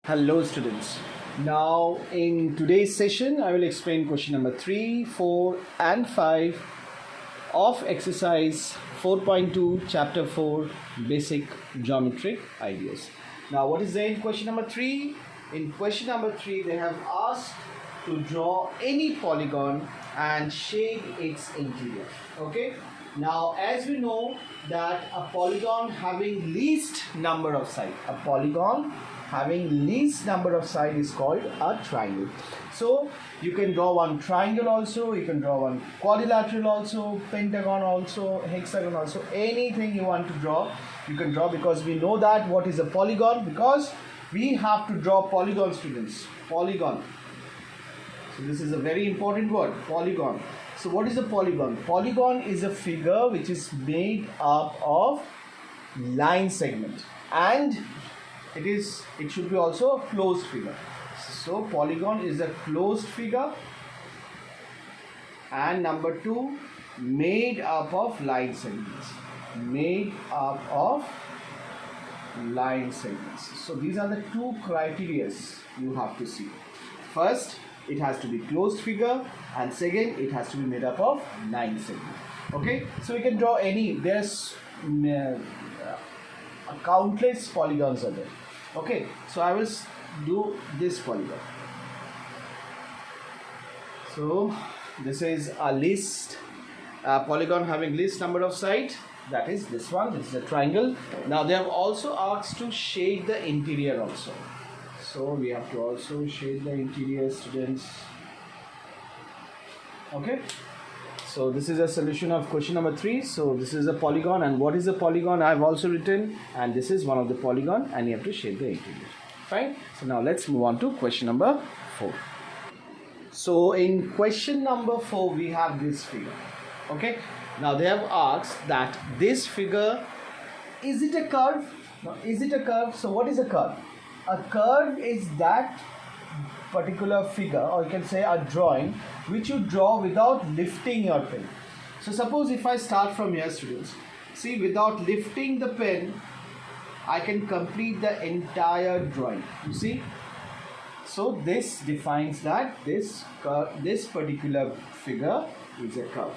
Hello students. Now in today's session I will explain question number 3, 4 and 5 of exercise 4.2 chapter 4 basic geometric ideas. Now what is there in question number 3? In question number 3 they have asked to draw any polygon and shade its interior. Okay. Now as we know that a polygon having least number of sides, is called a triangle. So you can draw one triangle also, you can draw one quadrilateral also, pentagon also, hexagon also, anything you want to draw you can draw, because we know that what is a polygon, because we have to draw polygon, students. Polygon. So this is a very important word, polygon. So what is a polygon? Polygon is a figure which is made up of line segment, and it should be also a closed figure. So polygon is a closed figure, and number 2, made up of line segments. So these are the two criteria you have to see. First, it has to be closed figure, and second, it has to be made up of line segment. Okay, so we can draw any. There's countless polygons are there. Okay, so I will do this polygon. So this is a list polygon having least number of sides, that is this one. This is a triangle. Now they have also asked to shade the interior also, so we have to also shade the interior, students. Okay, so this is a solution of question number 3. So this is a polygon, and what is a polygon I have also written, and this is one of the polygon, and you have to shade the interior. Fine. So now let's move on to question number 4. So in question number 4 we have this figure. Okay, now they have asked that this figure, is it a curve? Now, is it a curve? So what is a curve? A curve is that particular figure, or you can say a drawing, which you draw without lifting your pen. So suppose if I start from here, students, see, without lifting the pen I can complete the entire drawing, you see. So this defines that this particular figure is a curve.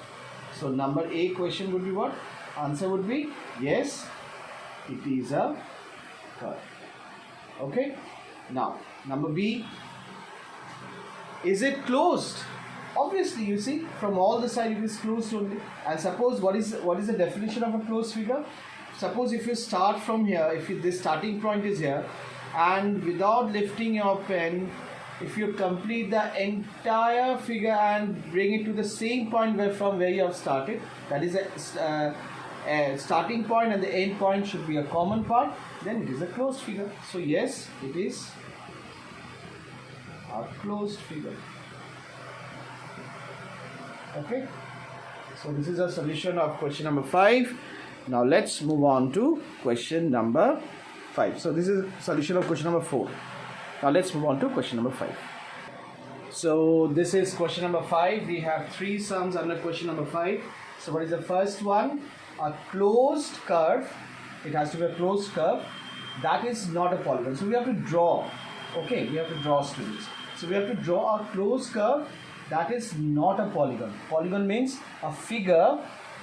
So number A question would be what? Answer would be yes, it is a curve. Okay, now number B, is it closed? Obviously, you see, from all the sides it is closed only. And suppose what is the definition of a closed figure? Suppose if you start from here, this starting point is here, and without lifting your pen, if you complete the entire figure and bring it to the same point from where you have started, that is a starting point, and the end point should be a common part, then it is a closed figure. So yes, it is a closed figure. Okay, so this is a solution of question number 5. Now let's move on to question number 5. So this is solution of question number 4. Now let's move on to question number 5. So this is question number 5. We have 3 sums under question number 5. So what is the first one? A closed curve. It has to be a closed curve. That is not a polygon. So we have to draw. Okay, we have to draw, students. So we have to draw a closed curve. That is not a polygon. Polygon means a figure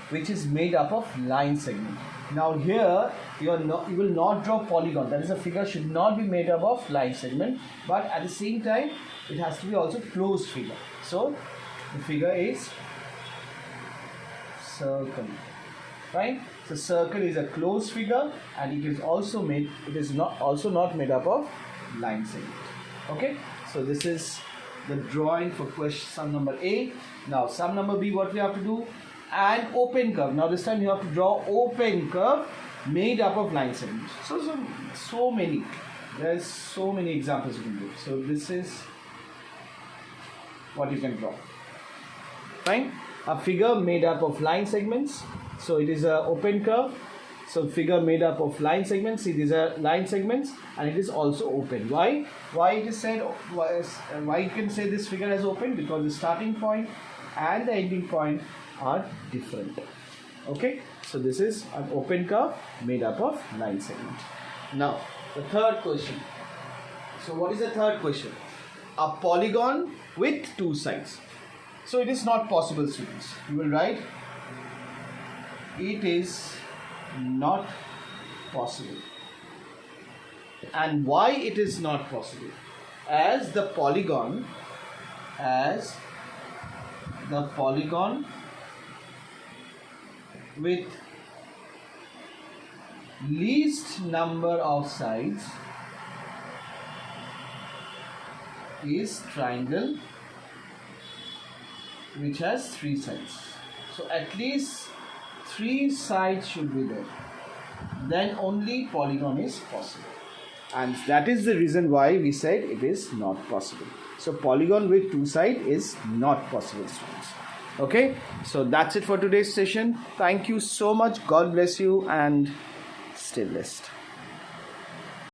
which is made up of line segment. Now here you will not draw polygon. That is, a figure should not be made up of line segment, but at the same time it has to be also closed figure. So the figure is circle. Right? So circle is a closed figure, and it is also not made up of line segment. Okay? So this is the drawing for question sum number A. Now sum number B, what we have to do? An open curve. Now this time you have to draw open curve made up of line segments. So many. There's so many examples you can do. So this is what you can draw. Fine. A figure made up of line segments. So it is a open curve. So figure made up of line segments. See, these are line segments, and it is also open. Why? Why it is said? Why you can say this figure is open? Because the starting point and the ending point are different. Okay, so this is an open curve made up of line segments. Now the third question. So what is the third question? A polygon with two sides. So it is not possible, students. You will write, it is not possible. And why it is not possible? As the polygon with least number of sides is triangle which has three sides. So at least three sides should be there. Then only polygon is possible. And that is the reason why we said it is not possible. So polygon with two sides is not possible, students. Okay, so that's it for today's session. Thank you so much. God bless you and stay blessed.